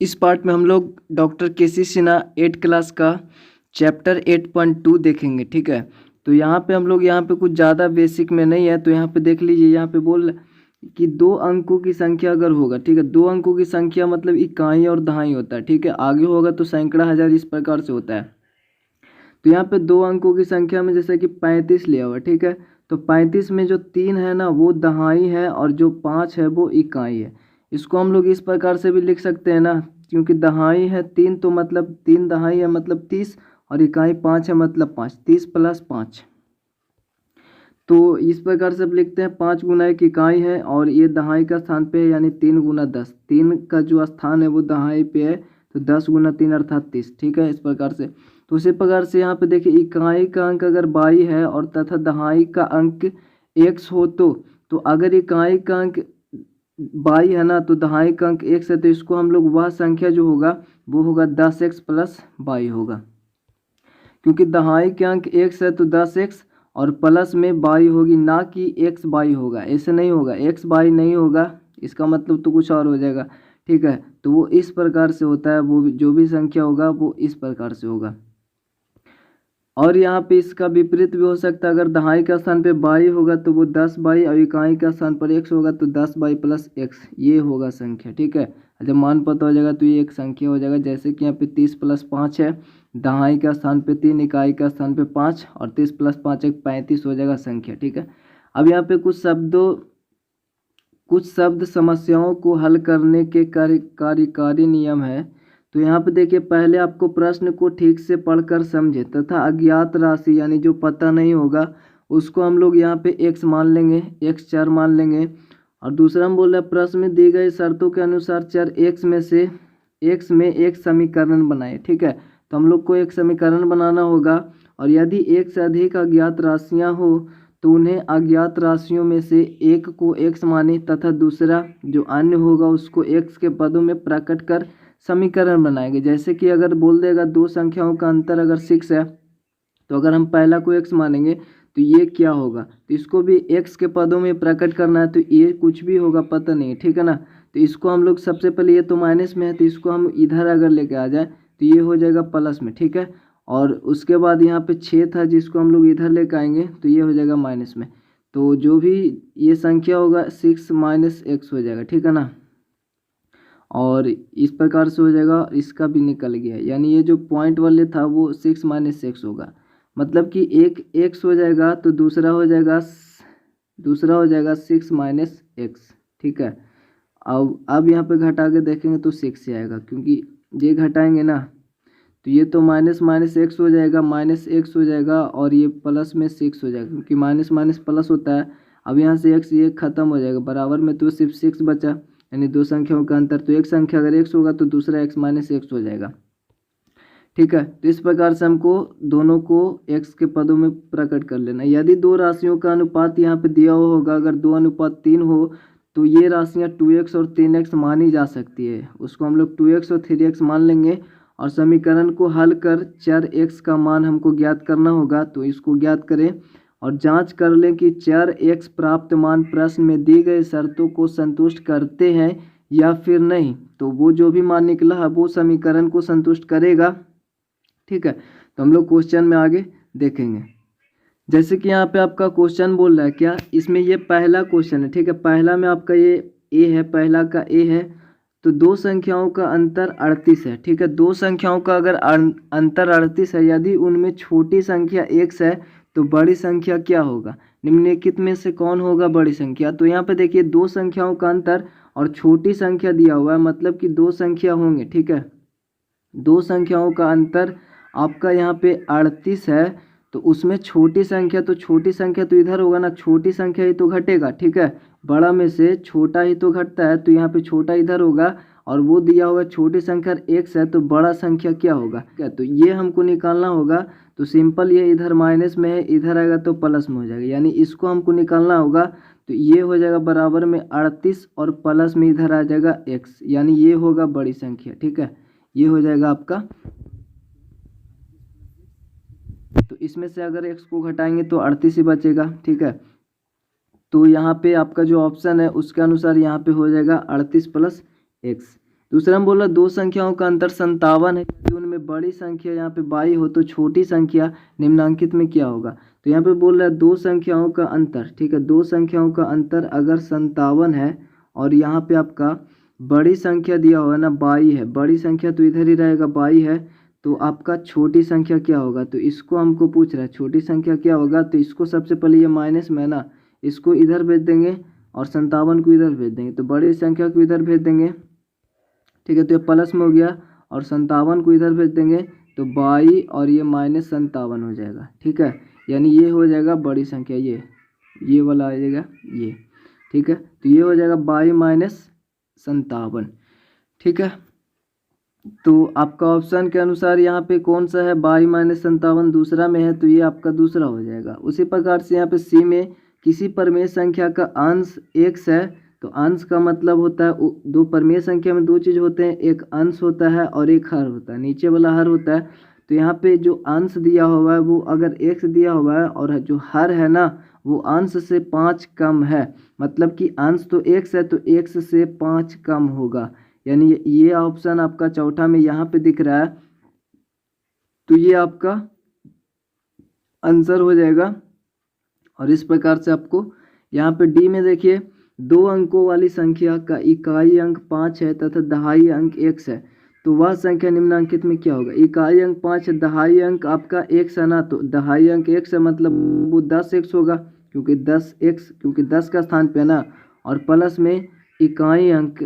इस पार्ट में हम लोग डॉक्टर केसी सिन्हा 8 क्लास का चैप्टर 8.2 देखेंगे। ठीक है, तो यहाँ पे हम लोग यहाँ पे कुछ ज़्यादा बेसिक में नहीं है, तो यहाँ पे देख लीजिए। यहाँ पे बोल कि 2 अंकों की संख्या अगर होगा, ठीक है, 2 अंकों की संख्या मतलब इकाई और दहाई होता है। ठीक है, आगे होगा तो सैकड़ा, हजार, इस प्रकार से होता है। तो यहाँ पे 2 अंकों की संख्या में जैसे कि 35 लिया हुआ, ठीक है, तो 35 में जो 3 है ना वो दहाई है और जो 5 है वो इकाई है। इसको हम लोग इस प्रकार से भी लिख सकते हैं ना, क्योंकि दहाई है 3 तो मतलब 3 दहाई है मतलब 30 और इकाई 5 है मतलब 5, 30 + 5। तो इस प्रकार से अब लिखते हैं 5 गुना 1 इकाई है और ये दहाई का स्थान पे है, यानी 3 गुना 10। 3 का जो स्थान है वो दहाई पे है, तो 10 गुना 3 अर्थात 30। ठीक है, इस प्रकार से। तो उसी प्रकार से यहाँ पे देखिए इकाई का अंक अगर 22 है और तथा दहाई का अंक x हो तो अगर इकाई का अंक 22 है ना तो दहाई का अंक x है, तो इसको हम लोग वह संख्या जो होगा वो होगा 10x + 22 होगा, क्योंकि दहाई के अंक x है तो 10x और प्लस में 22 होगी, ना कि x 22 होगा। ऐसे नहीं होगा, x 22 नहीं होगा, इसका मतलब तो कुछ और हो जाएगा। ठीक है, तो वो इस प्रकार से होता है, वो जो भी संख्या होगा वो इस प्रकार से होगा। और यहाँ पे इसका विपरीत भी हो सकता है, अगर दहाई का स्थान पे 22 होगा तो वो 10 22 और इकाई का स्थान पर x होगा तो 10 22 + x, ये होगा संख्या। ठीक है, जब मान पता हो जाएगा तो ये एक संख्या हो जाएगा। जैसे कि यहाँ पे 30 + 5 है, दहाई का स्थान पे 3, इकाई का स्थान पे 5 और 30 + 5 एक 35 हो जाएगा संख्या। ठीक है, अब यहाँ पे कुछ शब्द समस्याओं को हल करने के कार्यकारी नियम है। तो यहाँ पे देखिए, पहले आपको प्रश्न को ठीक से पढ़कर समझे तथा अज्ञात राशि यानी जो पता नहीं होगा उसको हम लोग यहाँ पे x मान लेंगे, x चर मान लेंगे। और दूसरा हम बोल रहे हैं प्रश्न में दी गई शर्तों के अनुसार चर x में एक समीकरण बनाए। ठीक है, तो हम लोग को एक समीकरण बनाना होगा और यदि एक से अधिक अज्ञात राशियाँ हो तो उन्हें अज्ञात राशियों में से एक को x माने तथा दूसरा जो अन्य होगा उसको x के पदों में प्रकट कर समीकरण बनाएंगे। जैसे कि अगर बोल देगा 2 संख्याओं का अंतर अगर 6 है, तो अगर हम पहला को x मानेंगे तो ये क्या होगा, तो इसको भी x के पदों में प्रकट करना है, तो ये कुछ भी होगा पता नहीं। ठीक है ना, तो इसको हम लोग सबसे पहले, ये तो माइनस में है तो इसको हम इधर अगर लेके आ जाए तो ये हो जाएगा प्लस में। ठीक है, और उसके बाद यहाँ पे 6 था जिसको हम लोग इधर लेकर आएंगे तो ये हो जाएगा माइनस में। तो जो भी ये संख्या होगा 6 - x हो जाएगा। ठीक है ना, और इस प्रकार से हो जाएगा, इसका भी निकल गया, यानी ये जो पॉइंट वाले था वो 6 - x होगा, मतलब कि एक x हो जाएगा तो दूसरा हो जाएगा 6 - x। ठीक है, अब यहाँ पे घटा के देखेंगे तो 6 ही आएगा, क्योंकि ये घटाएंगे ना तो ये तो माइनस x हो जाएगा, -x हो जाएगा और ये प्लस में 6 हो जाएगा, क्योंकि माइनस माइनस प्लस होता है। अब यहाँ से x ये खत्म हो जाएगा, बराबर में तो सिर्फ 6 बचा, यानी 2 संख्याओं का अंतर। तो एक संख्या अगर x होगा तो दूसरा x - x हो जाएगा। ठीक है, तो इस प्रकार से हमको दोनों को x के पदों में प्रकट कर लेना। यदि 2 राशियों का अनुपात यहाँ पे दिया हुआ होगा, अगर 2:3 हो तो ये राशियाँ 2x और 3x मानी जा सकती है, उसको हम लोग 2x और 3x मान लेंगे। और समीकरण को हल कर चर x का मान हमको ज्ञात करना होगा, तो इसको ज्ञात करें और जांच कर लें कि चर x प्राप्त मान प्रश्न में दी गई शर्तों को संतुष्ट करते हैं या फिर नहीं। तो वो जो भी मान निकला है वो समीकरण को संतुष्ट करेगा। ठीक है, तो हम लोग क्वेश्चन में आगे देखेंगे। जैसे कि यहाँ पे आपका क्वेश्चन बोल रहा है क्या, इसमें ये पहला क्वेश्चन है। ठीक है, पहला में आपका ये a है, पहला का a है, तो 2 संख्याओं का अंतर 38 है। ठीक है, 2 संख्याओं का अगर अंतर 38 है, यदि उनमें छोटी संख्या x है तो बड़ी संख्या क्या होगा, निम्नलिखित में से कौन होगा बड़ी संख्या। तो यहाँ पे देखिए 2 संख्याओं का अंतर और छोटी संख्या दिया हुआ है, मतलब कि 2 संख्या होंगे। ठीक है, 2 संख्याओं का अंतर आपका यहाँ पे 38 है, तो उसमें छोटी संख्या तो इधर होगा ना, छोटी संख्या ही तो घटेगा। ठीक है, बड़ा में से छोटा ही तो घटता है, तो यहाँ पे छोटा इधर होगा और वो दिया हुआ छोटी संख्या x है, तो बड़ा संख्या क्या होगा। ठीक है, तो ये हमको निकालना होगा। तो सिंपल, ये इधर माइनस में है, इधर आएगा तो प्लस में हो जाएगा, यानी इसको हमको निकालना होगा। तो ये हो जाएगा बराबर में 38 और प्लस में इधर आ जाएगा x, यानी ये होगा बड़ी संख्या। ठीक है, ये हो जाएगा आपका। तो इसमें से अगर x को घटाएंगे तो 38 ही बचेगा। ठीक है, तो यहाँ पे आपका जो ऑप्शन है उसके अनुसार यहाँ पे हो जाएगा 38 + x। दूसरा हम बोला दो संख्याओं का अंतर 57 है, उनमें बड़ी संख्या यहाँ पे 22 हो तो छोटी संख्या निम्नांकित में क्या होगा। तो यहाँ पे बोल रहा है दो संख्याओं का अंतर, ठीक है, दो संख्याओं का अंतर अगर 57 है और यहाँ पे आपका बड़ी संख्या दिया हुआ है ना 22 है, बड़ी संख्या तो इधर ही रहेगा 22 है, तो आपका छोटी संख्या क्या होगा। तो इसको हमको पूछ रहा है छोटी संख्या क्या होगा। तो इसको सबसे पहले ये माइनस में ना इसको इधर भेज देंगे और 57 को इधर भेज देंगे, तो बड़ी संख्या को इधर भेज देंगे, ठीक है, तो ये प्लस में हो गया और 57 को इधर भेज देंगे तो 22 और ये -57 हो जाएगा, ठीक है, यानी ये हो जाएगा बड़ी संख्या, ये वाला आ जाएगा ये, ठीक है, तो ये हो जाएगा 22 - 57, ठीक है। तो आपका ऑप्शन के अनुसार यहाँ पे कौन सा है 22 - 57 दूसरा में है, तो ये आपका दूसरा हो जाएगा। उसी प्रकार से यहाँ पे सी में किसी परमेय संख्या का अंश x है, तो अंश का मतलब होता है दो परमेय संख्या में दो चीज़ होते हैं, एक अंश होता है और एक हर होता है, नीचे वाला हर होता है। तो यहाँ पे जो अंश दिया हुआ है वो अगर x दिया हुआ है और जो हर है ना वो अंश से 5 कम है, मतलब कि अंश तो x है तो x से 5 कम होगा, यानी ये ऑप्शन आपका चौथा में यहाँ पे दिख रहा है, तो ये आपका आंसर हो जाएगा। और इस प्रकार से आपको यहाँ पे डी में देखिए दो अंकों वाली संख्या का इकाई अंक 5 है तथा दहाई अंक x है, तो वह संख्या निम्नांकित में क्या होगा। इकाई अंक 5 है, दहाई अंक आपका x है ना, तो दहाई अंक x है मतलब वो 10x होगा, क्योंकि 10 का स्थान पे है ना, और प्लस में इकाई अंक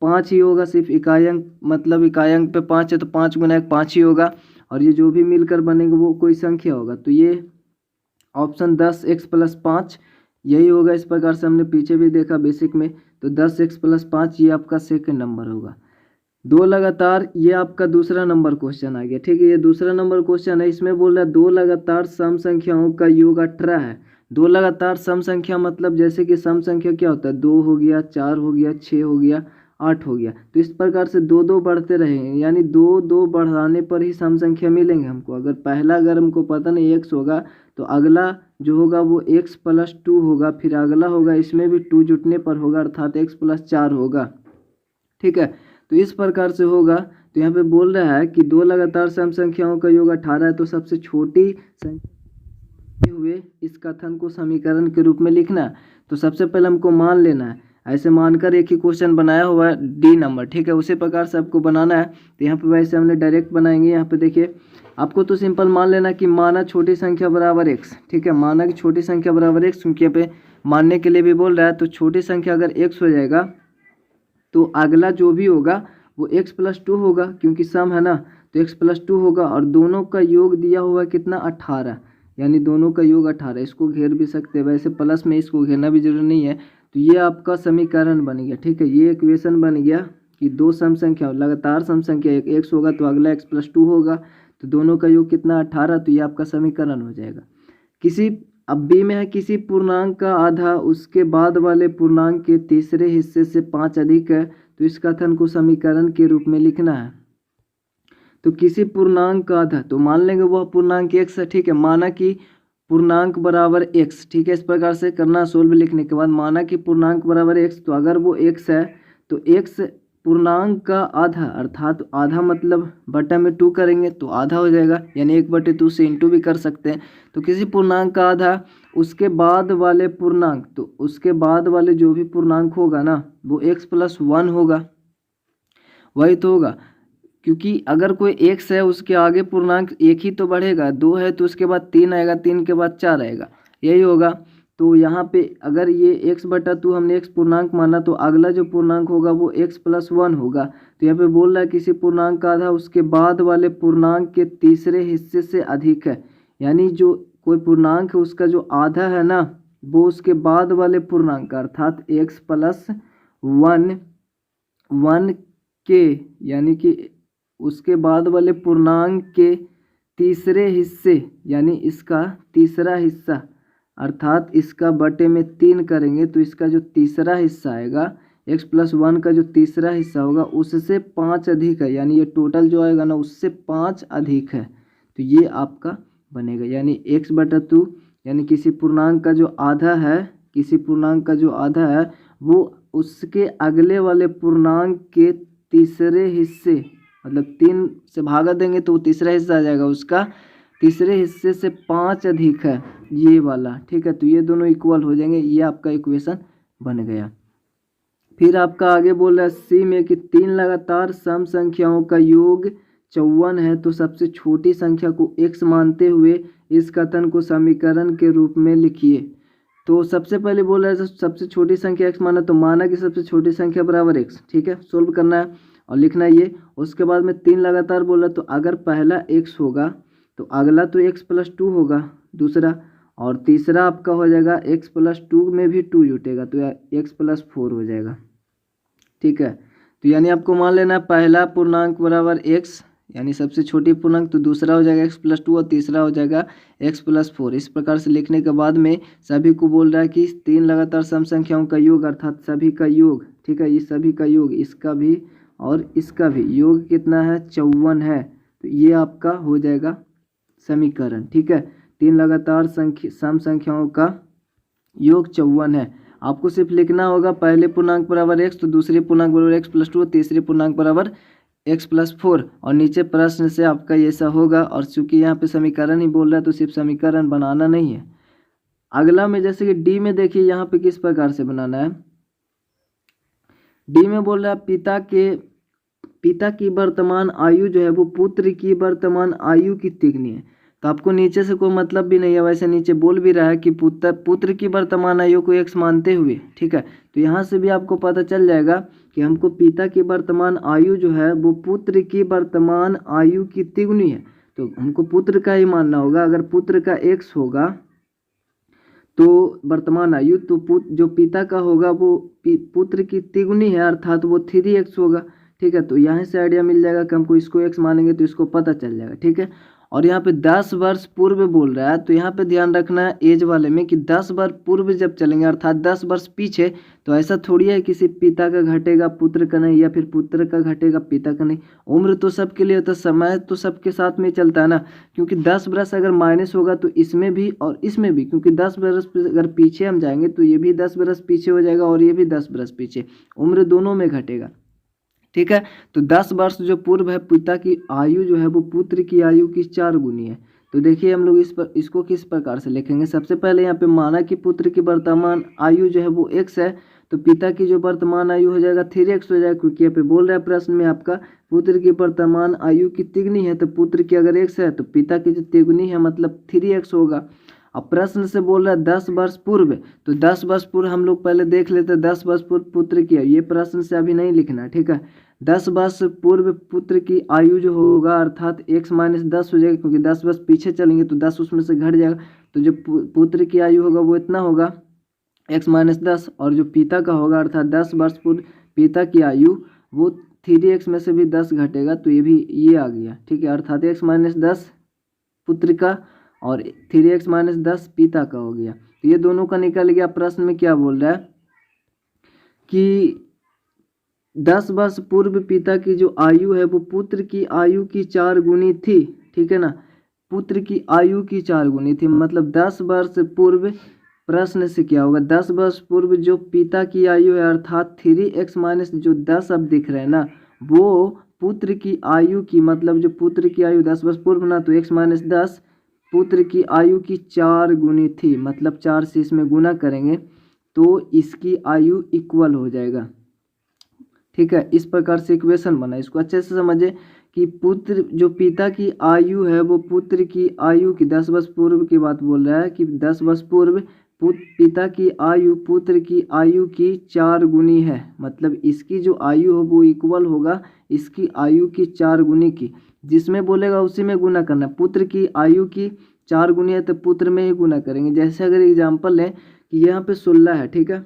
5 ही होगा, सिर्फ इकाई अंक मतलब इकाई अंक पे 5 है तो 5 गुना 1 5 ही होगा, और ये जो भी मिलकर बनेगा वो कोई संख्या होगा, तो ये ऑप्शन 10x + 5 यही होगा। इस प्रकार से हमने पीछे भी देखा बेसिक में, तो 10x + 5 ये आपका सेकंड नंबर होगा। दो लगातार, ये आपका दूसरा नंबर क्वेश्चन आ गया, ठीक है, ये दूसरा नंबर क्वेश्चन है। इसमें बोल रहा है दो लगातार सम संख्याओं का योग 18 है। दो लगातार सम संख्या मतलब जैसे कि सम संख्या क्या होता है, 2 हो गया, 4 हो गया, 6 हो गया, 8 हो गया, तो इस प्रकार से 2 बढ़ते रहेंगे, यानी 2 बढ़ाने पर ही सम संख्या मिलेंगे हमको। अगर हमको पता नहीं x होगा तो अगला जो होगा वो x + 2 होगा, फिर अगला होगा इसमें भी 2 जुटने पर होगा अर्थात x + 4 होगा, ठीक है, तो इस प्रकार से होगा। तो यहाँ पे बोल रहा है कि दो लगातार सम संख्याओं का योग 18 है, तो सबसे छोटी संख्या हुए इस कथन को समीकरण के रूप में लिखना है। तो सबसे पहले हमको मान लेना है, ऐसे मानकर एक ही क्वेश्चन बनाया हुआ है डी नंबर, ठीक है, उसी प्रकार से आपको बनाना है। तो यहाँ पे वैसे हमने डायरेक्ट बनाएंगे। यहाँ पे देखिए आपको तो सिंपल मान लेना कि माना छोटी संख्या बराबर x, ठीक है, माना कि छोटी संख्या बराबर x, क्योंकि यहाँ पे मानने के लिए भी बोल रहा है। तो छोटी संख्या अगर x हो जाएगा तो अगला जो भी होगा वो x + 2 होगा, क्योंकि सम है ना, तो x + 2 होगा, और दोनों का योग दिया हुआ कितना 18, यानी दोनों का योग 18। इसको घेर भी सकते हैं, वैसे प्लस में इसको घेरना भी जरूरी नहीं है। तो ये आपका समीकरण बन गया, ठीक है, ये इक्वेशन बन गया कि दो सम संख्या लगातार सम संख्या एक x होगा तो अगला x + 2 होगा, तो दोनों का योग कितना 18, तो ये आपका समीकरण हो जाएगा। अब बी में है किसी पूर्णांक का आधा उसके बाद वाले पूर्णांक के तीसरे हिस्से से 5 अधिक है, तो इस कथन को समीकरण के रूप में लिखना है। तो किसी पूर्णांक का आधा, तो मान लेंगे वह पूर्णांक x है, ठीक है, माना कि पूर्णांक बराबर x, ठीक है, इस प्रकार से करना सोल्व लिखने के बाद, माना कि पूर्णांक बराबर x, तो अगर वो x है तो x पूर्णांक का आधा, अर्थात आधा मतलब बटा में 2 करेंगे तो आधा हो जाएगा, यानी 1/2 से इंटू भी कर सकते हैं। तो किसी पूर्णांक का आधा उसके बाद वाले पूर्णांक, तो उसके बाद वाले जो भी पूर्णांक होगा ना वो x + 1 होगा, वही तो होगा, क्योंकि अगर कोई x है उसके आगे पूर्णांक एक ही तो बढ़ेगा, 2 है तो उसके बाद 3 आएगा, 3 के बाद 4 आएगा, यही होगा। तो यहाँ पे अगर ये x/2 हमने x पूर्णांक माना तो अगला जो पूर्णांक होगा वो x + 1 होगा। तो यहाँ पे बोल रहा है किसी पूर्णांक का आधा उसके बाद वाले पूर्णांक के तीसरे हिस्से से अधिक है, यानी जो कोई पूर्णांक है उसका जो आधा है ना वो उसके बाद वाले पूर्णांक अर्थात x + 1 के, यानी कि उसके बाद वाले पूर्णांक के तीसरे हिस्से, यानी इसका तीसरा हिस्सा अर्थात इसका बटे में 3 करेंगे तो इसका जो तीसरा हिस्सा आएगा x + 1 का जो तीसरा हिस्सा होगा उससे 5 अधिक है, यानी ये टोटल जो आएगा ना उससे 5 अधिक है, तो ये आपका बनेगा, यानी x/2, यानी किसी पूर्णांक का जो आधा है, किसी पूर्णांक का जो आधा है वो उसके अगले वाले पूर्णांक के तीसरे हिस्से, मतलब 3 से भागा देंगे तो तीसरा हिस्सा आ जाएगा उसका, तीसरे हिस्से से 5 अधिक है ये वाला, ठीक है। तो ये दोनों इक्वल हो जाएंगे, ये आपका इक्वेशन बन गया। फिर आपका आगे बोल रहा है सी में कि 3 लगातार सम संख्याओं का योग 54 है, तो सबसे छोटी संख्या को x मानते हुए इस कथन को समीकरण के रूप में लिखिए। तो सबसे पहले बोल रहा है सबसे छोटी संख्या x माना, तो माना कि सबसे छोटी संख्या बराबर x, ठीक है। सोल्व करना है और लिखना है ये। उसके बाद में 3 लगातार बोला, तो अगर पहला x होगा तो अगला तो x + 2 होगा दूसरा, और तीसरा आपका हो जाएगा x + 2 में भी 2 जुटेगा तो x + 4 हो जाएगा, ठीक है। तो यानी आपको मान लेना पहला पूर्णांक बराबर x, यानी सबसे छोटी पूर्णांक, तो दूसरा हो जाएगा x + 2 और तीसरा हो जाएगा x + 4। इस प्रकार से लिखने के बाद में सभी को बोल रहा है कि 3 लगातार सम संख्याओं का योग अर्थात सभी का योग, ठीक है, ये सभी का योग, इसका भी और इसका भी योग कितना है 54 है, तो ये आपका हो जाएगा समीकरण, ठीक है। 3 लगातार सम संख्याओं का योग 54 है। आपको सिर्फ लिखना होगा पहले पूर्णांक बराबर x, तो दूसरे पूर्णांक बराबर x + 2 और तीसरे पूर्णांक बराबर x + 4, और नीचे प्रश्न से आपका ऐसा होगा। और चूंकि यहाँ पे समीकरण ही बोल रहा है तो सिर्फ समीकरण बनाना नहीं है। अगला में जैसे कि डी में देखिए यहाँ पे किस प्रकार से बनाना है। डी में बोल रहा है पिता की वर्तमान आयु जो है वो पुत्र की वर्तमान आयु की तिगुनी है। तो आपको नीचे से कोई मतलब भी नहीं है, वैसे नीचे बोल भी रहा है कि पुत्र की वर्तमान आयु को x मानते हुए, ठीक है। तो यहाँ से भी आपको पता चल जाएगा कि हमको पिता की वर्तमान आयु जो है वो पुत्र की वर्तमान आयु की तिगुनी है, तो हमको पुत्र का ही मानना होगा। अगर पुत्र का x होगा तो वर्तमान आयु, तो जो पिता का होगा वो पुत्र की तिगुनी है अर्थात वो 3x होगा, ठीक है। तो यहाँ से आइडिया मिल जाएगा कि हमको इसको x मानेंगे तो इसको पता चल जाएगा, ठीक है। और यहाँ पे 10 वर्ष पूर्व बोल रहा है, तो यहाँ पे ध्यान रखना है एज वाले में कि 10 वर्ष पूर्व जब चलेंगे अर्थात 10 वर्ष पीछे, तो ऐसा थोड़ी है किसी पिता का घटेगा पुत्र का नहीं, या फिर पुत्र का घटेगा पिता का नहीं। उम्र तो सबके लिए होता है, समय तो सबके साथ में चलता है ना, क्योंकि 10 वर्ष अगर माइनस होगा तो इसमें भी और इसमें भी, क्योंकि 10 वर्ष अगर पीछे हम जाएंगे तो ये भी 10 वर्ष पीछे हो जाएगा और ये भी 10 वर्ष पीछे, उम्र दोनों में घटेगा, ठीक है। तो 10 वर्ष जो पूर्व है पिता की आयु जो है वो पुत्र की आयु की 4 गुनी है। तो देखिए हम लोग इसको किस प्रकार से लिखेंगे। सबसे पहले यहाँ पे माना कि पुत्र की वर्तमान आयु जो है वो x है, तो पिता की जो वर्तमान आयु हो जाएगा 3x हो जाएगा, क्योंकि यहाँ पे बोल रहा है प्रश्न में आपका पुत्र की वर्तमान आयु की तिगुनी है, तो पुत्र की अगर x है तो पिता की जो तिगुनी है मतलब 3x होगा। अब प्रश्न से बोल रहा है 10 वर्ष पूर्व, तो 10 वर्ष पूर्व हम लोग पहले देख लेते हैं 10 वर्ष पूर्व पुत्र की आयु, ये प्रश्न से अभी नहीं लिखना, ठीक है। 10 वर्ष पूर्व पुत्र की आयु जो होगा अर्थात x - 10 हो जाएगा, क्योंकि 10 वर्ष पीछे चलेंगे तो 10 उसमें से घट जाएगा, तो जो पुत्र की आयु होगा वो इतना होगा x - 10, और जो पिता का होगा अर्थात 10 वर्ष पूर्व पिता की आयु वो 3x में से भी 10 घटेगा, तो ये आ गया, ठीक है। अर्थात x - 10 पुत्र का और 3x - 10 पिता का हो गया, तो ये दोनों का निकल गया। प्रश्न में क्या बोल रहा है कि 10 वर्ष पूर्व पिता की जो आयु है वो पुत्र की आयु की 4 गुनी थी, ठीक है ना, पुत्र की आयु की 4 गुनी थी, मतलब 10 वर्ष पूर्व, प्रश्न से क्या होगा 10 वर्ष पूर्व जो पिता की आयु है अर्थात 3x - जो 10 अब दिख रहे हैं ना, वो पुत्र की आयु की, मतलब जो पुत्र की आयु 10 वर्ष पूर्व ना, तो x - 10 पुत्र की आयु की 4 गुनी थी, मतलब 4 से इसमें गुना करेंगे तो इसकी आयु इक्वल हो जाएगा, ठीक है। इस प्रकार से इक्वेशन बना, इसको अच्छे से समझे कि पुत्र जो पिता की आयु है वो पुत्र की आयु की 10 वर्ष पूर्व की बात बोल रहा है कि 10 वर्ष पूर्व पिता की आयु पुत्र की आयु की 4 गुनी है, मतलब इसकी जो आयु हो वो इक्वल होगा इसकी आयु की 4 गुनी की, जिसमें बोलेगा उसी में गुना करना। पुत्र की आयु की 4 गुनी है तो पुत्र में ही गुना करेंगे। जैसे अगर एग्जाम्पल लें कि यहाँ पे 16 है, ठीक है,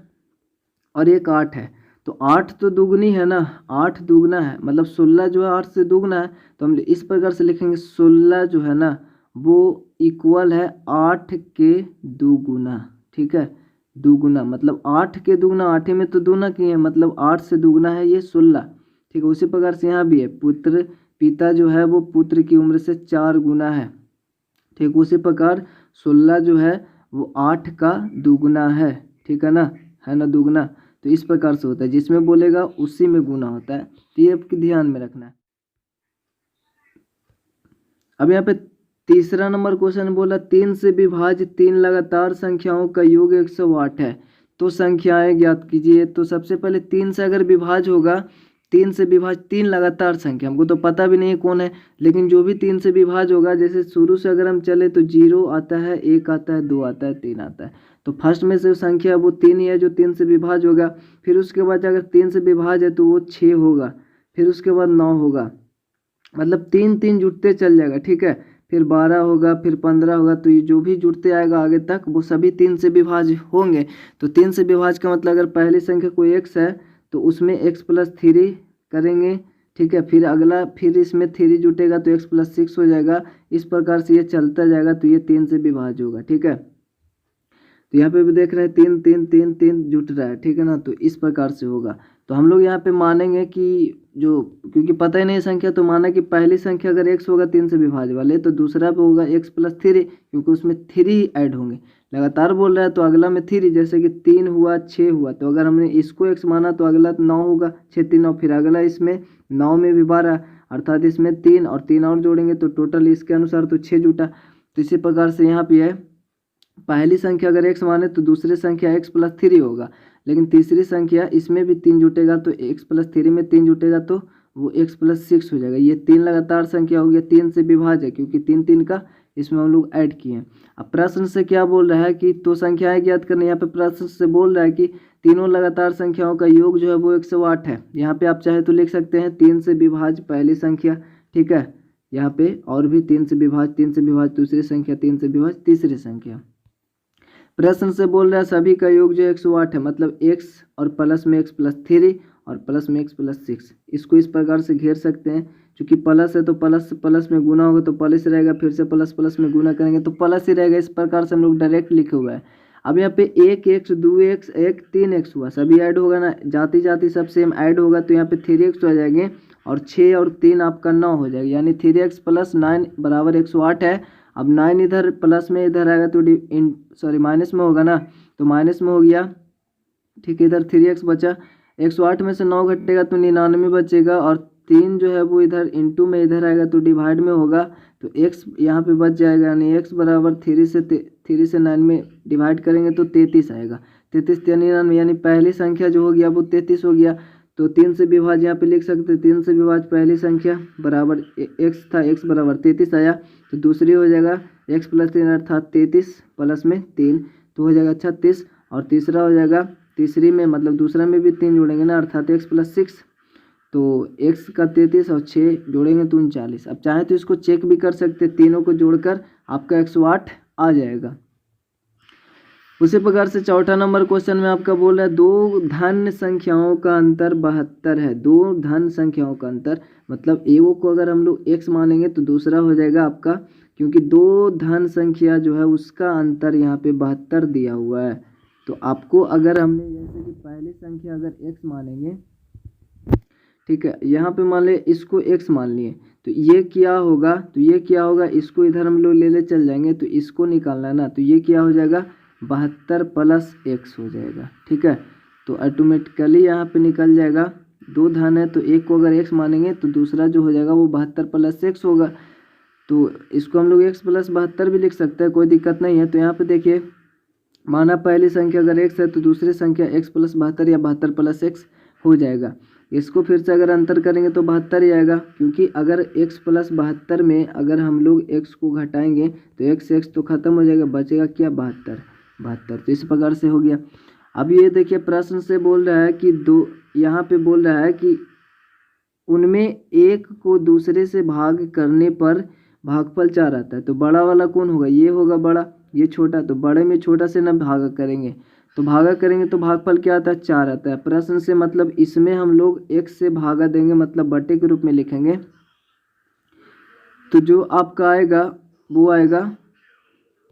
और एक 8 है, तो 8 तो दुगनी है ना, 8 दुगना है, मतलब 16 जो है 8 से दुगना है, तो हम इस प्रकार से लिखेंगे 16 जो है ना वो इक्वल है 8 के दुगुना, ठीक है, दुगुना, मतलब 8 के दुगुना, 8 में तो दुगना किए हैं, मतलब 8 से दुगना है ये 16, ठीक है। उसी प्रकार से यहाँ भी है पिता जो है वो पुत्र की उम्र से 4 गुना है, ठीक। उसी प्रकार 16 जो है वो 8 का दुगुना है, ठीक है ना, दुगना, तो इस प्रकार से होता है, जिसमें बोलेगा उसी में गुना होता है, तो ये आपके ध्यान में रखना है। अब यहाँ पे तीसरा नंबर क्वेश्चन बोला 3 से विभाजित 3 लगातार संख्याओं का योग 108 है, तो संख्याएं ज्ञात कीजिए। तो सबसे पहले 3 से अगर विभाज्य होगा, 3 से विभाज्य 3 लगातार संख्या, हमको तो पता भी नहीं है कौन है, लेकिन जो भी 3 से विभाज्य होगा, जैसे शुरू से अगर हम चले तो 0 आता है, 1 आता है, 2 आता है, 3 आता है, तो फर्स्ट में से संख्या वो 3 ही है जो 3 से विभाज्य होगा। फिर उसके बाद अगर 3 से विभाज्य है तो वो 6 होगा, फिर उसके बाद 9 होगा, मतलब 3 3 जुड़ते चल जाएगा, ठीक है। फिर 12 होगा, फिर 15 होगा, तो ये जो भी जुड़ते आएगा आगे तक वो सभी 3 से विभाज्य होंगे। तो 3 से विभाज्य का मतलब अगर पहली संख्या कोई x है तो उसमें x+3 करेंगे, ठीक है। फिर अगला, फिर इसमें 3 जुटेगा तो x+6 हो जाएगा। इस प्रकार से ये चलता जाएगा, तो ये 3 से विभाज्य होगा, ठीक है। तो यहाँ पे भी देख रहे हैं 3 3 3 3 जुट रहा है, ठीक है ना, तो इस प्रकार से होगा। तो हम लोग यहाँ पे मानेंगे कि जो, क्योंकि पता ही नहीं संख्या, तो माना कि पहली संख्या अगर x होगा 3 से विभाज्य वाले, तो दूसरा पे होगा x+3, क्योंकि उसमें 3 ऐड होंगे। लगातार बोल रहा है तो अगला में 3, जैसे कि 3 हुआ, 6 हुआ, तो अगर हमने इसको x माना तो अगला 9 होगा, 6 3 9, फिर अगला इसमें 9 में भी 12, अर्थात इसमें 3 और 3 और जोड़ेंगे तो टोटल इसके अनुसार तो 6 जुटा। तो इसी प्रकार से यहाँ पे है, पहली संख्या अगर x माने तो दूसरी संख्या x+3 होगा, लेकिन तीसरी संख्या इसमें भी 3 जुटेगा, तो x+3 में 3 जुटेगा तो वो x+6 हो जाएगा। ये 3 लगातार संख्या हो गया, 3 से विभाज्य है, क्योंकि 3 3 का इसमें हम लोग ऐड किए हैं। अब प्रश्न से क्या बोल रहा है कि तो संख्याएं ज्ञात करनी, यहाँ पे प्रश्न से बोल रहा है कि तीनों लगातार संख्याओं का योग जो है वो 108 है। यहाँ पे आप चाहे तो लिख सकते हैं 3 से विभाज्य पहली संख्या, ठीक है। यहाँ पे और भी 3 से विभाज्य, 3 से विभाज्य दूसरी संख्या, 3 से विभाज्य तीसरी संख्या। प्रश्न से बोल रहा है सभी का योग जो 108 है, मतलब x और प्लस में x+3 और प्लस में x+6। इसको इस प्रकार से घेर सकते हैं, क्योंकि प्लस है तो प्लस से प्लस में गुना होगा तो प्लस रहेगा, फिर से प्लस प्लस में गुना करेंगे तो प्लस ही रहेगा। इस प्रकार से हम लोग डायरेक्ट लिखे हुआ है। अब यहाँ पे 1x 2x 1 3x हुआ, सभी ऐड होगा ना, जाति जाति सब सेम ऐड होगा, तो यहाँ पे 3x हो जाएंगे और 6 और 3 आपका 9 हो जाएगा, यानी 3x + 9 बराबर 108 है। अब 9 इधर प्लस में इधर आएगा तो माइनस में होगा ना, तो माइनस में हो गया, ठीक है। इधर 3x बचा, 108 में से 9 घटेगा तो 99 बचेगा, और 3 जो है वो इधर इंटू में इधर आएगा तो डिवाइड में होगा, तो x यहाँ पे बच जाएगा, यानी x बराबर 3 से 9 में डिवाइड करेंगे तो 33 आएगा। 33 99, यानी पहली संख्या जो हो गया वो 33 हो गया। तो 3 से विभाज्य यहाँ पे लिख सकते हैं, 3 से विभाज्य पहली संख्या बराबर x था, x बराबर 33 आया, तो दूसरी हो जाएगा x+3 अर्थात 33 प्लस में 3 तो हो जाएगा 36, और तीसरा हो जाएगा, तीसरी में मतलब दूसरा में भी 3 जोड़ेंगे ना, अर्थात x+6, तो x का 33 और 6 जोड़ेंगे तो 39। अब चाहे तो इसको चेक भी कर सकते, तीनों को जोड़कर आपका 108 आ जाएगा। उसी प्रकार से चौथा नंबर क्वेश्चन में आपका बोल रहा है 2 धन संख्याओं का अंतर 72 है। 2 धन संख्याओं का अंतर मतलब एगो को अगर हम लोग x मानेंगे तो दूसरा हो जाएगा आपका, क्योंकि 2 धन संख्या जो है उसका अंतर यहाँ पे 72 दिया हुआ है। तो आपको अगर हमने जैसे कि पहली संख्या अगर x मानेंगे, ठीक है, यहाँ पे मान ले इसको x मान लिए, तो ये क्या होगा, इसको इधर हम लोग ले चल जाएंगे, तो इसको निकालना है ना, तो ये क्या हो जाएगा 72 + x हो जाएगा, ठीक है। तो ऑटोमेटिकली यहाँ पे निकल जाएगा, 2 धन है तो एक को अगर x मानेंगे तो दूसरा जो हो जाएगा वो 72 + x होगा। तो इसको हम लोग x + 72 भी लिख सकते हैं, कोई दिक्कत नहीं है। तो यहाँ पे देखिए, माना पहली संख्या अगर x है तो दूसरी संख्या x + 72 या 72 + x हो जाएगा। इसको फिर से अगर अंतर करेंगे तो 72 ही आएगा, क्योंकि अगर x + 72 में अगर हम लोग x को घटाएंगे तो x तो ख़त्म हो जाएगा, बचेगा क्या 72। तो इस प्रकार से हो गया। अब ये देखिए प्रश्न से बोल रहा है कि यहाँ पे बोल रहा है कि उनमें एक को दूसरे से भाग करने पर भागफल 4 आता है, तो बड़ा वाला कौन होगा, ये होगा बड़ा, ये छोटा, तो बड़े में छोटा से ना भागा करेंगे, तो भागा करेंगे तो भागफल क्या आता है 4 आता है। प्रश्न से मतलब इसमें हम लोग x से भागा देंगे, मतलब बटे के रूप में लिखेंगे, तो जो आपका आएगा वो आएगा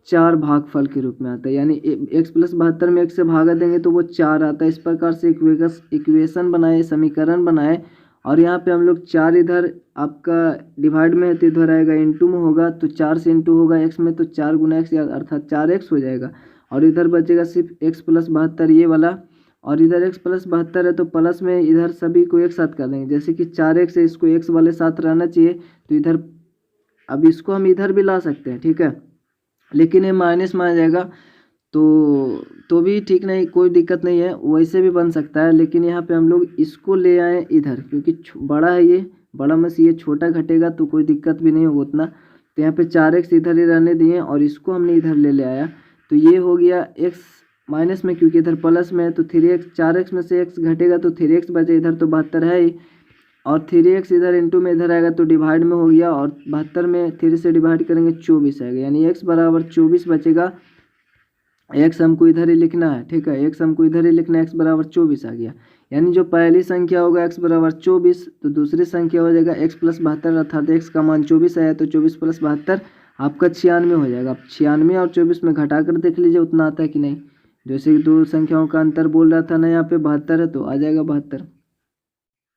4 भागफल के रूप में आता है, यानी x + 72 में x से भागा देंगे तो वो 4 आता है। इस प्रकार से इक्वेशन बनाए, समीकरण बनाए, और यहाँ पे हम लोग 4 इधर आपका डिवाइड में है तो इधर आएगा इंटू में होगा, तो 4 से इंटू होगा x में, तो 4 × x अर्थात 4x हो जाएगा, और इधर बचेगा सिर्फ x + 72 ये वाला, और इधर x प्लस 72 है तो प्लस में इधर सभी को एक साथ कर देंगे। जैसे कि 4x है, इसको x वाले साथ रहना चाहिए, तो इधर अब इसको हम इधर भी ला सकते हैं, ठीक है, लेकिन ये माइनस में आ जाएगा तो भी ठीक नहीं, कोई दिक्कत नहीं है, वैसे भी बन सकता है। लेकिन यहाँ पे हम लोग इसको ले आए इधर, क्योंकि बड़ा है, ये बड़ा में से ये छोटा घटेगा तो कोई दिक्कत भी नहीं होगा उतना। तो यहाँ पे 4x इधर ही रहने दिए और इसको हमने इधर ले आया, तो ये हो गया x माइनस में, क्योंकि इधर प्लस में है तो 3x, 4x में से x घटेगा तो 3x बचे, इधर तो 72 है ही, और 3x इधर इंटू में इधर आएगा तो डिवाइड में हो गया, और 72 में 3 से डिवाइड करेंगे 24 आएगा, यानी x बराबर 24 बचेगा। x हमको इधर ही लिखना है, ठीक है, x हमको इधर ही लिखना है, x बराबर 24 आ गया। यानी जो पहली संख्या होगा x बराबर 24, तो दूसरी संख्या हो जाएगा x प्लस 72, अर्थात x का मान 24 आया तो 24 प्लस 72 आपका 96 हो जाएगा। 96 और 24 में घटा कर देख लीजिए उतना आता है कि नहीं। जैसे कि दो संख्याओं का अंतर बोल रहा था ना, यहाँ पे 72 है तो आ जाएगा 72।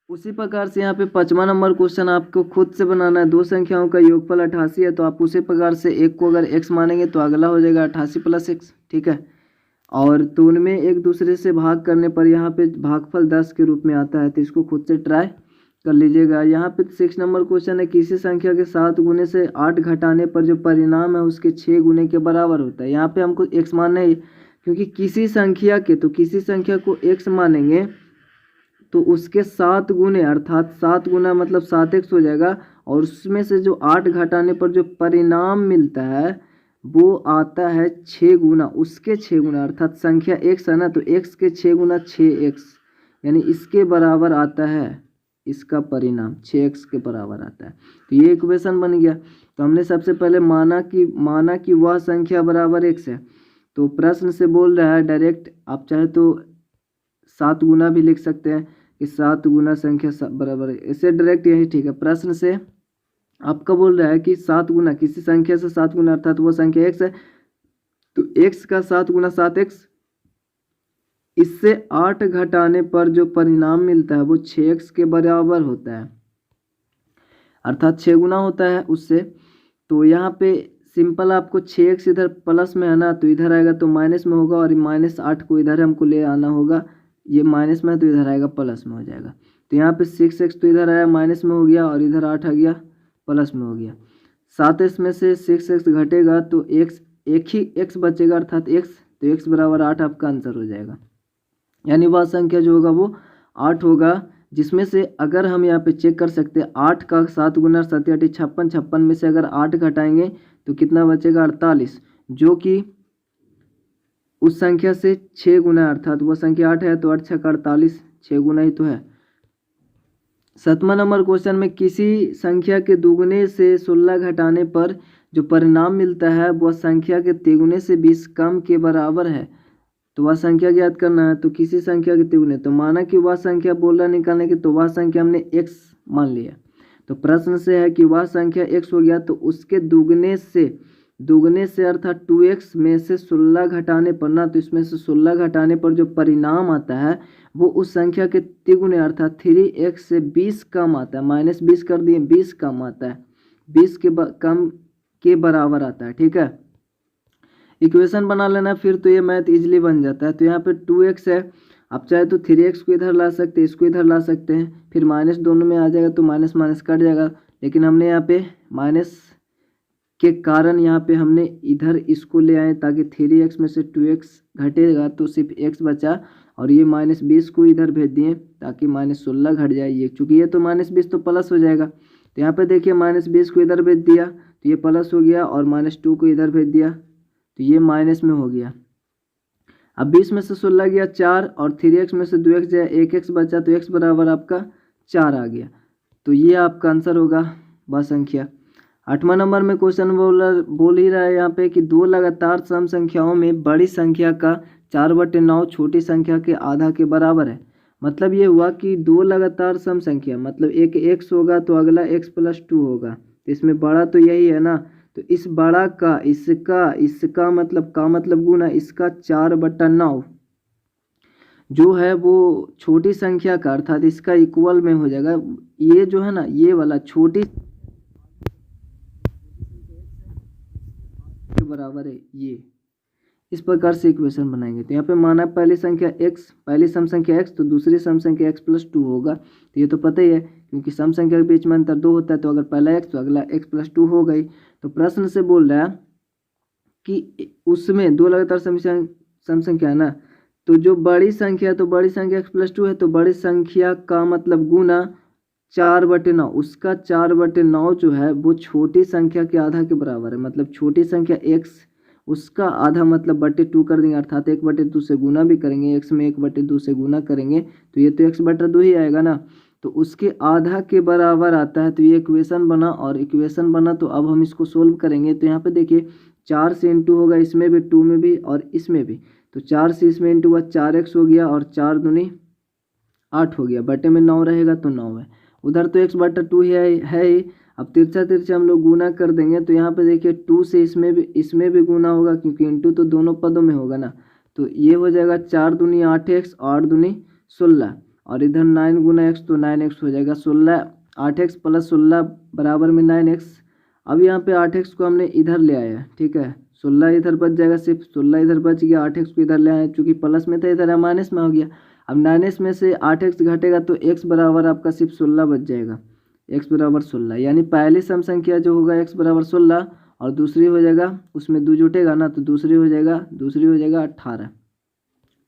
उसी प्रकार से यहाँ पे 5वां नंबर क्वेश्चन आपको खुद से बनाना है। दो संख्याओं का योगफल 88 है, तो आप उसी प्रकार से एक को अगर x मानेंगे तो अगला हो जाएगा 88 प्लस x, ठीक है। और तो उनमें एक दूसरे से भाग करने पर यहाँ पे भागफल 10 के रूप में आता है, तो इसको खुद से ट्राई कर लीजिएगा। यहाँ पे 6 नंबर क्वेश्चन है, किसी संख्या के 7 गुने से 8 घटाने पर जो परिणाम है उसके 6 गुने के बराबर होता है। यहाँ पे हमको x मानना है, क्योंकि किसी संख्या के, तो किसी संख्या को x मानेंगे तो उसके 7 गुने, अर्थात 7 गुना मतलब 7x हो जाएगा, और उसमें से जो 8 घटाने पर जो परिणाम मिलता है वो आता है 6 गुना, उसके 6 गुना, अर्थात संख्या x है ना, तो x के 6 गुना 6x, यानी इसके बराबर आता है, इसका परिणाम 6x के बराबर आता है। तो ये इक्वेशन बन गया। तो हमने सबसे पहले माना कि वह संख्या बराबर x है, तो प्रश्न से बोल रहा है डायरेक्ट, आप चाहे तो 7 गुना भी लिख सकते हैं कि 7 गुना संख्या बराबर है, इससे डायरेक्ट यही ठीक है। प्रश्न से आपका बोल रहा है कि 7 गुना किसी संख्या से 7 गुना, अर्थात वो संख्या x है, तो x का 7 गुना 7x, इससे 8 घटाने पर जो परिणाम मिलता है वो 6x के बराबर होता है, अर्थात 6 गुना होता है उससे। तो यहाँ पे सिंपल आपको 6x इधर प्लस में है ना, तो इधर आएगा तो माइनस में होगा, और -8 को इधर हमको ले आना होगा, ये माइनस में है तो इधर आएगा प्लस में हो जाएगा। तो यहाँ पे 6x तो इधर आया माइनस में हो गया, और इधर 8 आ गया प्लस में हो गया। 7x में से 6x घटेगा तो x एक ही x बचेगा, अर्थात x, तो x बराबर 8 आपका आंसर हो जाएगा। यानी वह संख्या जो होगा वो 8 होगा, जिसमें से अगर हम यहाँ पे चेक कर सकते हैं 8 का 7 गुना 7 8 56, 56 में से अगर 8 घटाएंगे तो कितना बचेगा 48, जो कि उस संख्या से 6 गुना, अर्थात वो संख्या 8 है तो 8 6 48, 6 गुना ही तो है। 7वां नंबर क्वेश्चन में किसी संख्या के दुगुने से 16 घटाने पर जो परिणाम मिलता है वह संख्या के तिगुने से 20 कम के बराबर है, तो वह संख्या ज्ञात करना है। तो किसी संख्या के तिगुने, तो माना कि वह संख्या बोल रहा निकालने की, तो वह संख्या हमने x मान लिया, तो प्रश्न से है कि वह संख्या x हो गया, तो उसके दुगने से अर्थात 2x में से 16 घटाने पर ना, तो इसमें से 16 घटाने पर जो परिणाम आता है वो उस संख्या के तिगुने, अर्थात 3x से 20 कम आता है, -20 कर दिए, 20 कम आता है, 20 कम के बराबर आता है, ठीक है। इक्वेशन बना लेना फिर, तो ये मैथ इजीली बन जाता है। तो यहाँ पे 2x है, आप चाहे तो 3x को इधर ला सकते हैं, इसको इधर ला सकते हैं, फिर माइनस दोनों में आ जाएगा तो माइनस माइनस कट जाएगा, लेकिन हमने यहाँ पे माइनस के कारण यहाँ पे हमने इधर इसको ले आए, ताकि 3x में से 2x घटेगा तो सिर्फ x बचा, और ये -20 को इधर भेज दिए ताकि -16 घट जाए, ये चूँकि ये तो -20 तो प्लस हो जाएगा। तो यहाँ पे देखिए -20 को इधर भेज दिया तो ये प्लस हो गया, और -2 को इधर भेज दिया तो ये माइनस में हो गया। अब 20 में से 16 गया 4, और 3x में से 2x जाए 1x बचा, तो x बराबर आपका 4 आ गया। तो ये आपका आंसर होगा वह संख्या। 8वां नंबर में क्वेश्चन बोल ही रहा है यहाँ पे कि दो लगातार सम संख्याओं में बड़ी संख्या का 4/9 छोटी संख्या के आधा के बराबर है। मतलब ये हुआ कि दो लगातार सम संख्या, मतलब एक x होगा तो अगला x + 2 होगा, तो इसमें बड़ा तो यही है ना, तो इस बड़ा का इसका मतलब गुना इसका 4/9 जो है वो छोटी संख्या का, अर्थात इसका इक्वल में हो जाएगा। ये जो है ना, ये वाला छोटी के बराबर है ये, इस प्रकार से इक्वेशन बनाएंगे। तो यहाँ पे माना पहली संख्या x, पहली सम संख्या x तो दूसरी सम संख्या x+2 होगा। तो ये तो पता ही है क्योंकि सम संख्या के बीच में अंतर 2 होता है, तो अगर पहला x तो अगला x+2 हो गई। तो प्रश्न से बोल रहा है कि उसमें दो लगातार सम संख्या है ना, तो जो बड़ी संख्या है तो बड़ी संख्या x+2 है, तो बड़ी संख्या का मतलब गुना 4/9, उसका 4/9 जो है वो छोटी संख्या के आधा के बराबर है। मतलब छोटी संख्या x उसका आधा मतलब बटे 2 कर देंगे, अर्थात 1/2 से गुना भी करेंगे, x में 1/2 से गुना करेंगे तो ये तो x/2 ही आएगा ना, तो उसके आधा के बराबर आता है। तो ये इक्वेशन बना, और इक्वेशन बना तो अब हम इसको सोल्व करेंगे। तो यहाँ पे देखिए 4 से इंटू होगा, इसमें भी 2 में भी और इसमें भी, तो 4 से इसमें इंटू हुआ 4x हो गया और 4 दूनी 8 हो गया, बटे में 9 रहेगा तो 9 है, उधर तो x/2 है ही। अब तिरछा हम लोग गुना कर देंगे। तो यहाँ पे देखिए 2 से इसमें भी गुना होगा क्योंकि इंटू तो दोनों पदों में होगा ना, तो ये हो जाएगा 4 दूनी 8x, 8 दूनी 16, और इधर 9 गुना x तो 9x हो जाएगा 16, 8x + 16 बराबर में 9x। अब यहाँ पे 8x को हमने इधर ले आया, ठीक है, 16 इधर बच जाएगा, सिर्फ 16 इधर बच गया, 8x को इधर ले आया, चूँकि प्लस में था इधर माइनस में हो गया। अब 9x में से 8x घटेगा तो x बराबर आपका सिर्फ 16 बच जाएगा, x बराबर 16, यानी पहली सम संख्या जो होगा x बराबर 16 और दूसरी हो जाएगा, उसमें 2 जुटेगा ना तो दूसरी हो जाएगा 18,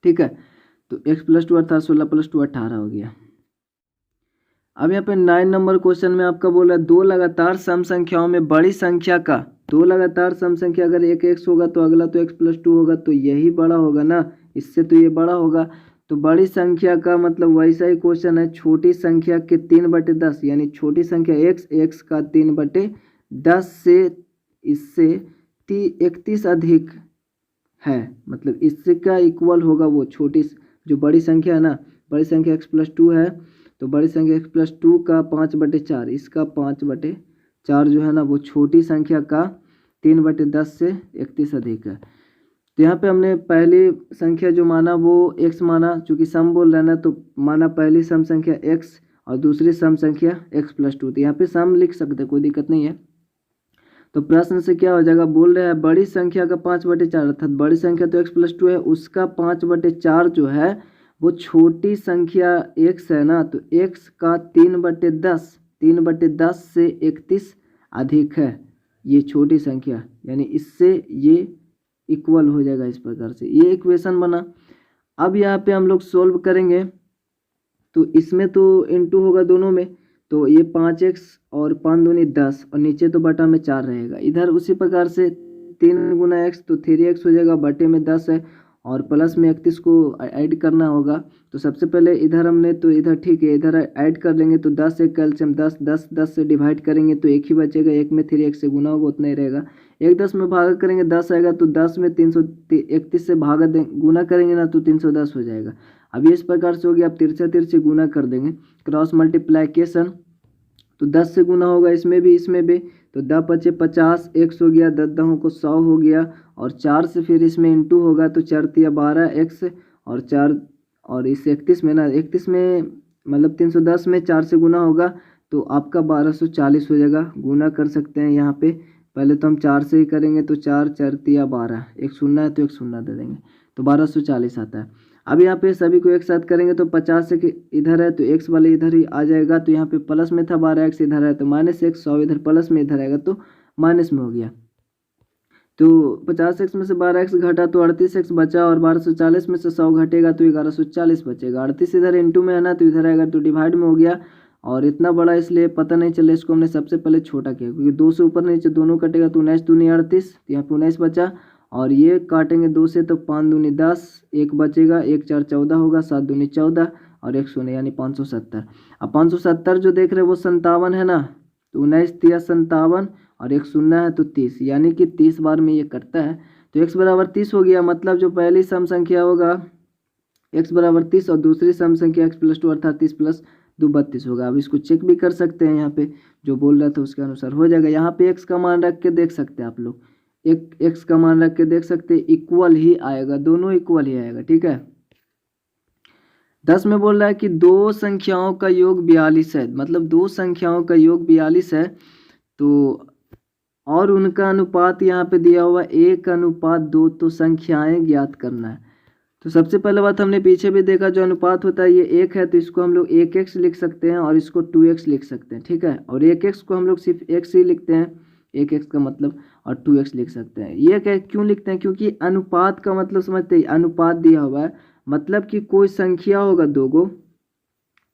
ठीक है। तो x+2 अर्थात 16 + 2 18 हो गया। अब यहाँ पे 9 नंबर क्वेश्चन में आपका बोला दो लगातार सम संख्याओं में बड़ी संख्या का, दो लगातार सम संख्या अगर एक x होगा तो अगला तो x+2 होगा, तो यही बड़ा होगा ना, इससे तो ये बड़ा होगा। तो बड़ी संख्या का मतलब वैसा ही क्वेश्चन है, छोटी संख्या के 3/10, यानी छोटी संख्या x का 3/10 से इससे 31 अधिक है, मतलब इसका इक्वल होगा वो छोटी जो बड़ी संख्या है ना, बड़ी संख्या x+2 है, तो बड़ी संख्या x+2 का 5/4, इसका 5/4 जो है ना वो छोटी संख्या का 3/10 से 31 अधिक है। तो यहाँ पे हमने पहली संख्या जो माना वो x माना, चूँकि सम बोल रहा है ना, तो माना पहली सम संख्या x और दूसरी सम संख्या x+2, तो यहाँ पे सम लिख सकते कोई दिक्कत नहीं है। तो प्रश्न से क्या हो जाएगा, बोल रहे हैं बड़ी संख्या का 5/4, अर्थात बड़ी संख्या तो x+2 है, उसका 5/4 जो है वो छोटी संख्या x है ना, तो x का 3/10 से 31 अधिक है ये छोटी संख्या, यानी इससे ये इक्वल हो जाएगा इस प्रकार से, ये इक्वेशन बना। अब यहाँ पे हम लोग सोल्व करेंगे, तो इसमें तो इंटू होगा दोनों में, तो ये 5x और 5 दूनी 10 और नीचे तो बटा में 4 रहेगा। इधर उसी प्रकार से 3 गुना x तो 3x हो जाएगा, बटे में 10 है और प्लस में 31 को ऐड करना होगा। तो सबसे पहले इधर हमने तो इधर ठीक है, इधर ऐड कर लेंगे तो 10 एक कैल्शियम 10 से डिवाइड करेंगे तो एक ही बचेगा, एक में 3x से गुना होगा उतना ही रहेगा। 1 10 में भागा करेंगे 10 आएगा, तो 10 में 331 से भागा गुना करेंगे ना तो 310 हो जाएगा। अब ये इस प्रकार से हो गया। अब तिरछे गुना कर देंगे, क्रॉस मल्टीप्लाइकेशन, तो 10 से गुना होगा इसमें भी, तो 10 × 50 x हो गया, 10 10 को 100 हो गया, और 4 से फिर इसमें इंटू होगा तो 4 × 12x और 4 और इस 31 में ना, 31 में मतलब 310 में 4 से गुना होगा तो आपका 1240 हो जाएगा। गुना कर सकते हैं यहाँ पे, पहले तो हम 4 से ही करेंगे, तो 4 4 × 12, एक शून्य है तो एक शून्य दे देंगे तो 1240 आता है। अब यहाँ पे सभी को एक साथ करेंगे तो 50 से इधर है तो x वाले इधर ही आ जाएगा, तो यहाँ पे प्लस में था 12x इधर है तो -x, 100 इधर प्लस में इधर आएगा तो माइनस में हो गया। तो 50x में से 12x घटा तो 38x बचा, और 1240 में से 100 घटेगा तो 1140 बचेगा। 38 इधर इंटू में है ना तो इधर आएगा तो डिवाइड में हो गया, और इतना बड़ा इसलिए पता नहीं चला, इसको हमने सबसे पहले छोटा किया क्योंकि 2 से ऊपर नीचे दोनों कटेगा तो 19 दूनी 38, तो यहाँ पे 19 बचा, और ये काटेंगे 2 से तो 5 दूनी 10, एक बचेगा, 1 4 14 होगा, 7 दूनी 14 और एक शून्य यानी 570। अब 570 जो देख रहे हैं वो 57 है ना, तो 19 × 57 और एक शून्य है तो 30, यानी कि 30 बार में ये कटता है, तो x बराबर 30 हो गया। मतलब जो पहली सम संख्या होगा x बराबर 30 और दूसरी सम संख्या x+2 अर्थात 30 + 2 32 होगा। अब इसको चेक भी कर सकते हैं, यहाँ पे जो बोल रहा था उसके अनुसार हो जाएगा। यहाँ पे x का मान रख के देख सकते हैं आप लोग, एक x का मान रख के देख सकते हैं, इक्वल ही आएगा, दोनों इक्वल ही आएगा, ठीक है। 10 में बोल रहा है कि दो संख्याओं का योग 42 है, मतलब दो संख्याओं का योग 42 है, तो और उनका अनुपात यहाँ पे दिया हुआ 1:2। तो संख्याएं ज्ञात करना है। तो सबसे पहले बात हमने पीछे भी देखा, जो अनुपात होता है ये 1 है, तो इसको हम लोग 1x लिख सकते हैं और इसको 2x लिख सकते हैं, ठीक है। और 1x को हम लोग सिर्फ x ही लिखते हैं, 1x का मतलब, और 2x लिख सकते हैं। ये क्या क्यों लिखते हैं? क्योंकि अनुपात का मतलब समझते हैं, अनुपात दिया हुआ है मतलब कि कोई संख्या होगा दो गो,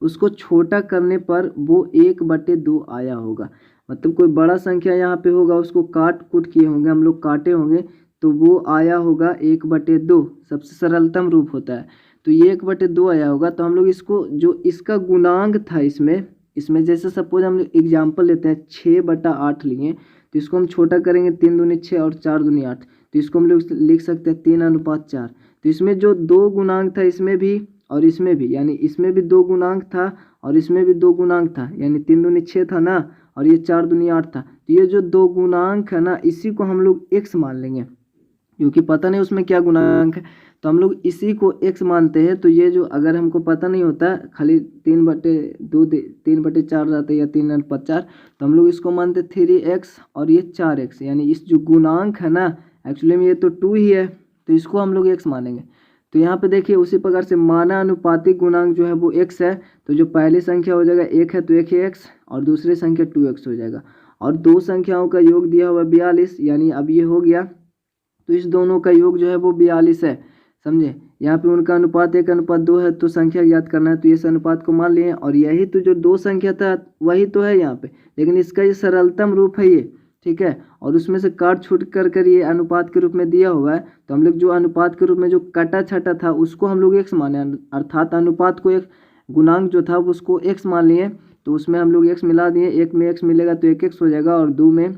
उसको छोटा करने पर वो 1/2 आया होगा। मतलब कोई बड़ा संख्या यहाँ पे होगा, उसको काट कूट किए होंगे हम लोग, काटे होंगे, तो वो आया होगा 1/2। सबसे सरलतम रूप होता है, तो ये 1/2 आया होगा। तो हम लोग इसको, जो इसका गुणांक था इसमें जैसे सपोज हम लोग एग्जाम्पल लेते हैं 6/8 लिए, तो इसको हम छोटा करेंगे, 3 दूनी 6 और 4 दूनी 8, तो इसको हम लोग लिख सकते हैं 3:4। तो इसमें जो 2 गुणांक था इसमें भी और इसमें भी, यानी इसमें भी 2 गुणांक था और इसमें भी 2 गुणांक था, यानी 3 दूनी 6 था ना, और ये 4 दूनी 8 था। तो ये जो 2 गुणांक है ना, इसी को हम लोग x मान लेंगे, क्योंकि पता नहीं उसमें क्या गुणांक है, तो हम लोग इसी को x मानते हैं। तो ये जो, अगर हमको पता नहीं होता खाली 3/2 3/4 रहता है या 3/4, तो हम लोग इसको मानते 3x और ये 4x, यानी इस जो गुणांक है ना, एक्चुअली में ये तो 2 ही है, तो इसको हम लोग x मानेंगे। तो यहाँ पे देखिए उसी प्रकार से माना अनुपातिक गुणांक जो है वो x है, तो जो पहली संख्या हो जाएगा 1 है तो 1 ही x, और दूसरी संख्या 2x हो जाएगा। और दो संख्याओं का योग दिया हुआ 42, यानी अब ये हो गया, तो इस दोनों का योग जो है वो 42 है, समझे। यहाँ पे उनका अनुपात 1:2 है, तो संख्या ज्ञात करना है, तो इस अनुपात को मान लिए। और यही तो जो 2 संख्या था वही तो है यहाँ पे, लेकिन इसका ये सरलतम रूप है ये, ठीक है। और उसमें से काट छूट कर ये अनुपात के रूप में दिया हुआ है, तो हम लोग जो अनुपात के रूप में जो कटा छटा था उसको हम लोग x माने, अर्थात अनुपात को एक गुणांक जो था उसको x मान लिए, तो उसमें हम लोग x मिला दिए। 1 में x मिलेगा तो 1x हो जाएगा, और 2 में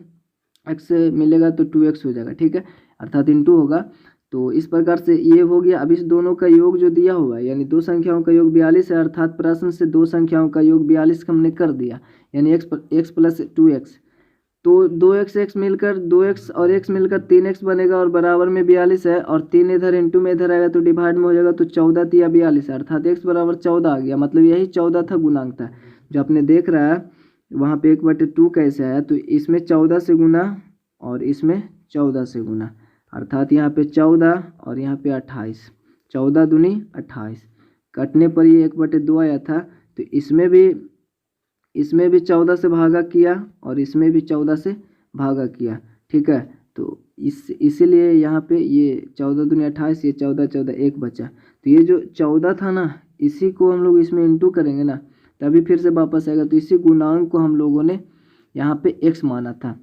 x मिलेगा तो 2x हो जाएगा, ठीक है, अर्थात इंटू होगा। तो इस प्रकार से ये हो गया। अब इस दोनों का योग जो दिया हुआ है, यानी 2 संख्याओं का योग 42 है, अर्थात प्रश्न से 2 संख्याओं का योग 42 हमने कर दिया, यानी x + 2x। तो 2x मिलकर 2x और x मिलकर 3x बनेगा, और बराबर में 42 है, और 3 इधर इंटू में इधर आएगा तो डिवाइड में हो जाएगा, तो 14 × 42 अर्थात x = 14 आ गया। मतलब यही 14 था, गुणांक था जो आपने देख रहा है वहाँ पे 1/2 कैसे आया, तो इसमें 14 से गुना और इसमें 14 से गुना, अर्थात यहाँ पे 14 और यहाँ पे 28, 14 दूनी 28, कटने पर ये 1/2 आया था। तो इसमें भी 14 से भागा किया और इसमें भी 14 से भागा किया, ठीक है। तो इसीलिए यहाँ पे ये 14 दूनी 28, ये 14 14 1 बचा। तो ये जो 14 था ना, इसी को हम लोग इसमें इंटू करेंगे ना, तभी फिर से वापस आएगा। तो इसी गुणांक को हम लोगों ने यहाँ पे x माना था।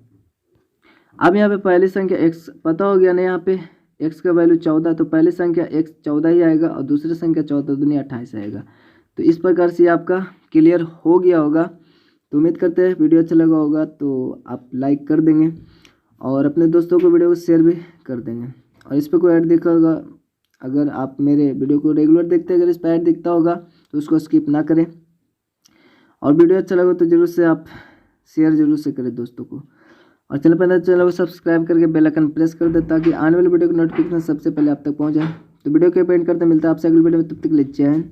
अब यहाँ पे पहली संख्या x पता हो गया ना, यहाँ पे x का वैल्यू 14, तो पहली संख्या x 14 ही आएगा और दूसरी संख्या 14 दूनी 28 आएगा। तो इस प्रकार से आपका क्लियर हो गया होगा। तो उम्मीद करते हैं वीडियो अच्छा लगा होगा, तो आप लाइक कर देंगे और अपने दोस्तों को वीडियो को शेयर भी कर देंगे। और इस पर कोई ऐड दिखा होगा, अगर आप मेरे वीडियो को रेगुलर देखते हैं, अगर इस पर ऐड दिखता होगा तो उसको स्किप ना करें। और वीडियो अच्छा लगा तो जरूर से आप शेयर जरूर से करें दोस्तों को, और चैनल को सब्सक्राइब करके बेल आइकन प्रेस कर दे, ताकि आने वाली वीडियो की नोटिफिकेशन सबसे पहले आप तक पहुंच जाए। तो वीडियो के पेंट करते मिलता है आपसे अगली वीडियो में, तब तक ले जय हिंद।